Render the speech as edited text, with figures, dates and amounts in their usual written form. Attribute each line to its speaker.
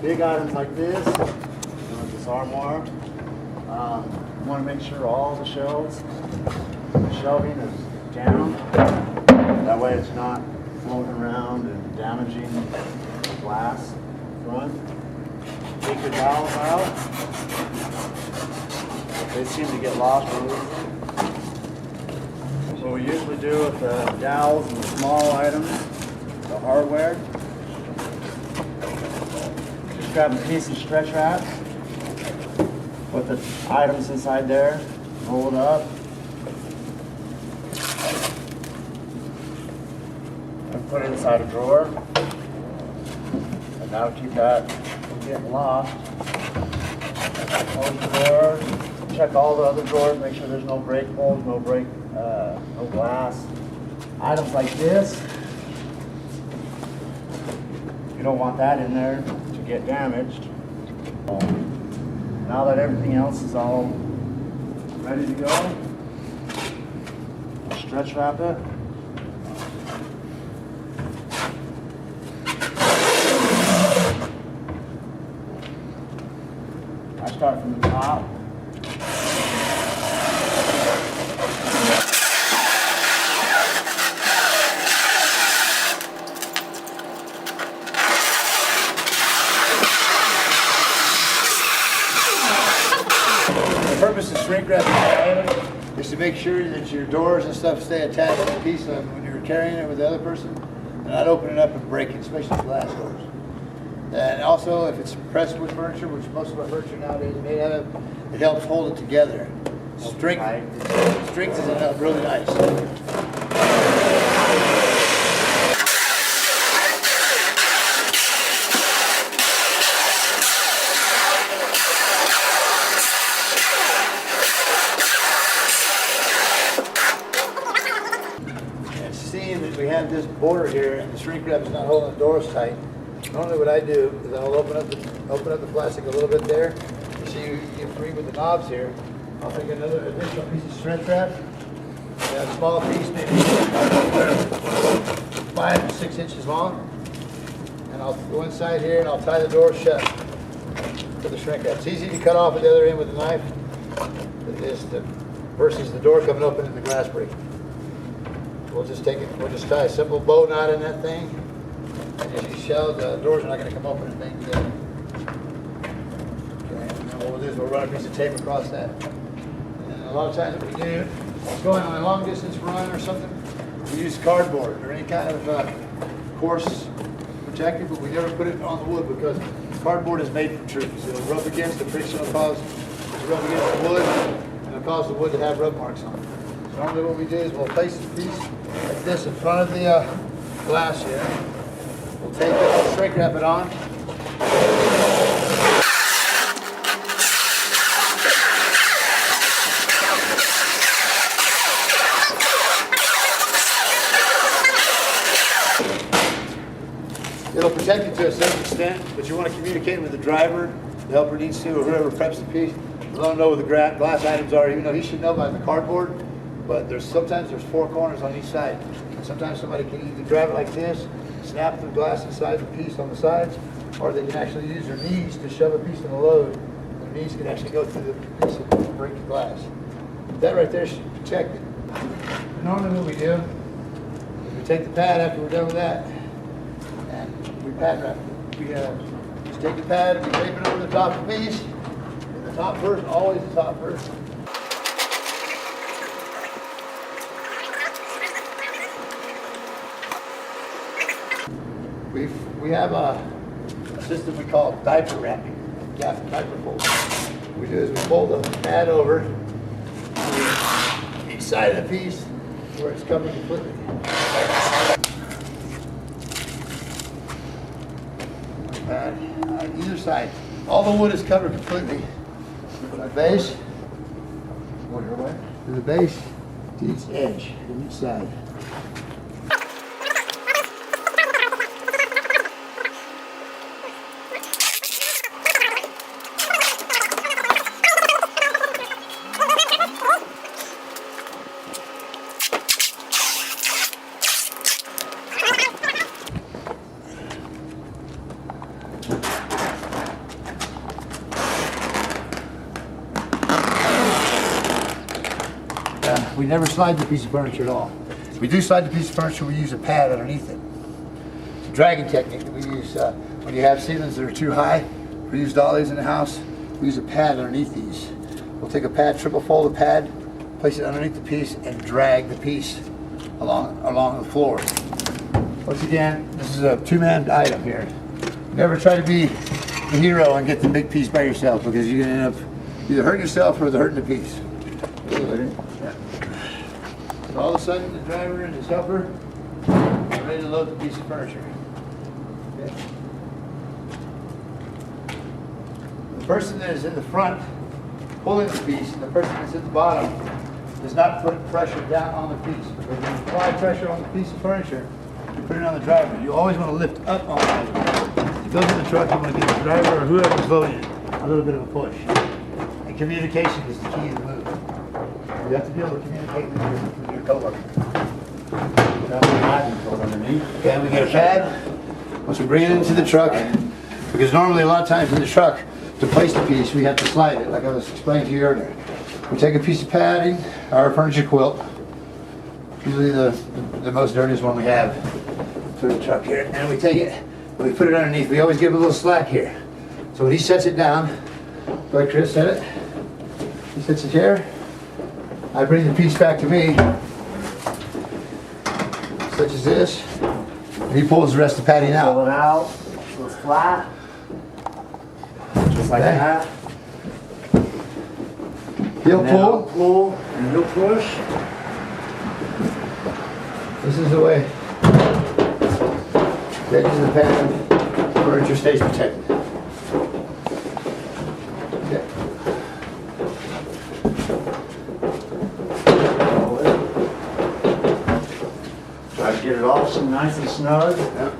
Speaker 1: Big items like this, with this armoire, you want to make sure all the shelving is down. That way it's not floating around and damaging the glass front. Take your dowels out. They seem to get lost really easily. What we usually do with the dowels and the small items, the hardware, just grab a piece of stretch wrap, put the items inside there, roll it up, and put it inside a drawer. And that'll keep that from getting lost. Close the door, check all the other drawers, make sure there's no break holes, no glass. Items like this, you don't want that in there to get damaged. Now that everything else is all ready to go, stretch wrap it. I start from the top. The purpose of shrink wrapping the item is to make sure that your doors and stuff stay attached to the piece when you're carrying it with the other person, and not open it up and break it, especially glass doors. And also, if it's pressed wood furniture, which most of our furniture nowadays is made out of, it helps hold it together. Strengthens it up really nice. And seeing that we have this border here and the shrink wrap is not holding the doors tight, normally what I do is I'll open up the plastic a little bit there. You see you get free with the knobs here. I'll take another additional piece of stretch wrap. A small piece, maybe 5 to 6 inches long. And I'll go inside here and I'll tie the door shut to the shrink wrap. It's easy to cut off at the other end with a knife. Versus the door coming open and the glass breaking. We'll just tie a simple bow knot in that thing. And as you shell, the doors are not going to come open and bang together. Okay, and then what we'll do is we'll run a piece of tape across that. And a lot of times what we do, going on a long distance run or something, we use cardboard or any kind of coarse protective, but we never put it on the wood because cardboard is made from trees. It'll rub against the friction, it'll rub against the wood, and it'll cause the wood to have rub marks on it. So normally what we do is we'll place a piece like this in front of the glass here. We'll take it, we'll shrink wrap it on. It'll protect it to a certain extent, but you want to communicate with the driver, the helper needs to, or whoever preps the piece. Let them know where the glass items are, even though he should know by the cardboard, but sometimes there's 4 corners on each side. And sometimes somebody can either drive it like this, snap the glass inside the piece on the sides, or they can actually use their knees to shove a piece in the load. Their knees can actually go through the piece and break the glass. That right there should protect it. Normally what we do is we take the pad after we're done with that, and we pad wrap it. We just take the pad and we tape it over the top of the piece. And the top first, always the top first. We have a system we call diaper wrapping, diaper fold. What we do is we fold the pad over each side of the piece where it's covered completely. Pad on either side. All the wood is covered completely. From the base, go your way, to the base, to each edge, on each side. we never slide the piece of furniture at all. If we do slide the piece of furniture, we use a pad underneath it. It's a dragging technique that we use when you have ceilings that are too high. We use dollies in the house. We use a pad underneath these. We'll take a pad, triple fold the pad, place it underneath the piece, and drag the piece along the floor. Once again, this is a two-man item here. Never try to be the hero and get the big piece by yourself, because you're going to end up either hurting yourself or hurting the piece. Yeah. So all of a sudden, the driver and his helper are ready to load the piece of furniture. Okay. The person that is in the front pulling the piece, and the person that's at the bottom does not put pressure down on the piece, because when you apply pressure on the piece of furniture, you put it on the driver. You always want to lift up on it. You go to the truck, you want to give the driver or whoever's loading it a little bit of a push. And communication is the key to the move. You have to be able to communicate with your coworker. Okay, we get a pad. Once we bring it into the truck, because normally a lot of times in the truck, to place the piece, we have to slide it, like I was explaining to you earlier. We take a piece of padding, our furniture quilt, usually the most dirtiest one we have, to the truck here, and we take it, and we put it underneath. We always give it a little slack here. So when he sets it down, like Chris said it, he sets it here, I bring the piece back to me, such as this, and he pulls the rest of the padding out.
Speaker 2: Pull it out, so it's flat. Just like that.
Speaker 1: He'll
Speaker 2: pull, and he'll push.
Speaker 1: This is the way the edges of the pad furniture stays protected. Okay.
Speaker 2: Try to get it all so nice and snug.
Speaker 1: Yep.